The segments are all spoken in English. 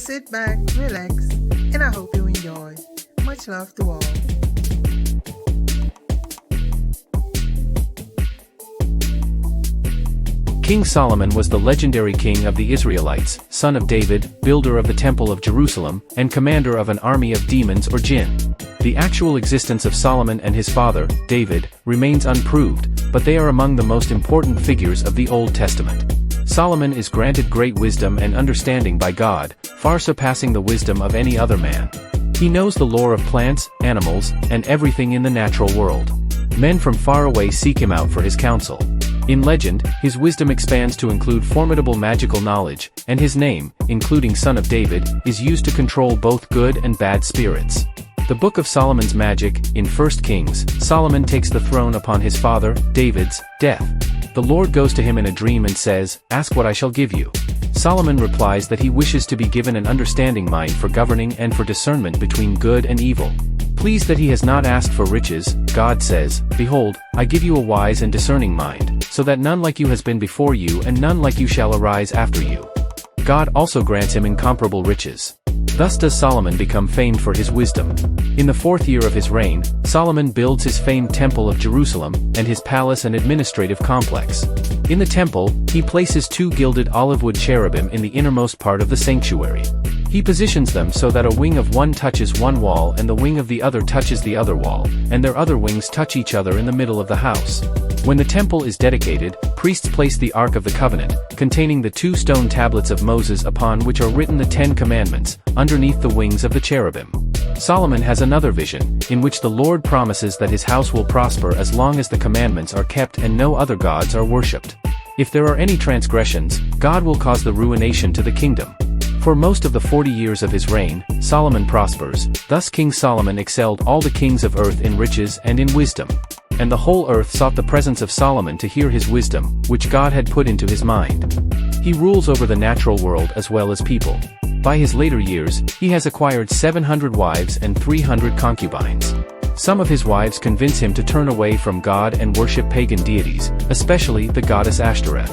sit back, relax, and I hope you enjoy. Much love to all. King Solomon was the legendary king of the Israelites, son of David, builder of the Temple of Jerusalem, and commander of an army of demons or jinn. The actual existence of Solomon and his father, David, remains unproved, but they are among the most important figures of the Old Testament. Solomon is granted great wisdom and understanding by God, far surpassing the wisdom of any other man. He knows the lore of plants, animals, and everything in the natural world. Men from far away seek him out for his counsel. In legend, his wisdom expands to include formidable magical knowledge, and his name, including Son of David, is used to control both good and bad spirits. The Book of Solomon's Magic, in 1 Kings, Solomon takes the throne upon his father, David's, death. The Lord goes to him in a dream and says, "Ask what I shall give you." Solomon replies that he wishes to be given an understanding mind for governing and for discernment between good and evil. Pleased that he has not asked for riches, God says, "Behold, I give you a wise and discerning mind, so that none like you has been before you and none like you shall arise after you." God also grants him incomparable riches. Thus does Solomon become famed for his wisdom. In the 4th year of his reign, Solomon builds his famed Temple of Jerusalem, and his palace and administrative complex. In the temple, he places 2 gilded olive-wood cherubim in the innermost part of the sanctuary. He positions them so that a wing of one touches one wall and the wing of the other touches the other wall, and their other wings touch each other in the middle of the house. When the temple is dedicated, priests place the Ark of the Covenant, containing the 2 stone tablets of Moses upon which are written the 10 Commandments, underneath the wings of the cherubim. Solomon has another vision, in which the Lord promises that his house will prosper as long as the commandments are kept and no other gods are worshipped. If there are any transgressions, God will cause the ruination to the kingdom. For most of the 40 years of his reign, Solomon prospers. Thus King Solomon excelled all the kings of earth in riches and in wisdom. And the whole earth sought the presence of Solomon to hear his wisdom, which God had put into his mind. He rules over the natural world as well as people. By his later years, he has acquired 700 wives and 300 concubines. Some of his wives convince him to turn away from God and worship pagan deities, especially the goddess Ashtoreth.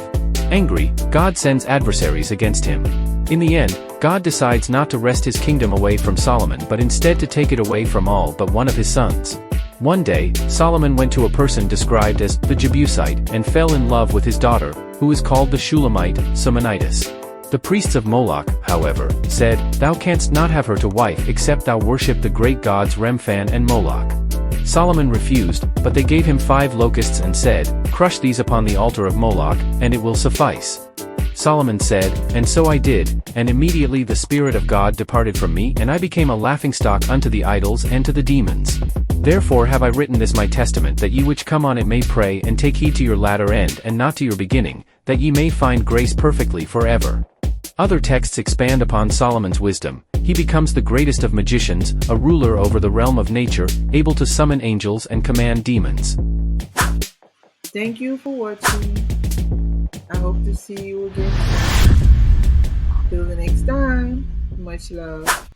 Angry, God sends adversaries against him. In the end, God decides not to wrest his kingdom away from Solomon but instead to take it away from all but one of his sons. One day, Solomon went to a person described as the Jebusite and fell in love with his daughter, who is called the Shulamite, Simonitis. The priests of Moloch, however, said, "Thou canst not have her to wife except thou worship the great gods Remphan and Moloch." Solomon refused, but they gave him 5 locusts and said, "Crush these upon the altar of Moloch, and it will suffice." Solomon said, "And so I did, and immediately the Spirit of God departed from me and I became a laughingstock unto the idols and to the demons. Therefore have I written this my testament that ye which come on it may pray and take heed to your latter end and not to your beginning, that ye may find grace perfectly forever." Other texts expand upon Solomon's wisdom. He becomes the greatest of magicians, a ruler over the realm of nature, able to summon angels and command demons. Thank you for watching. I hope to see you again. Till the next time. Much love.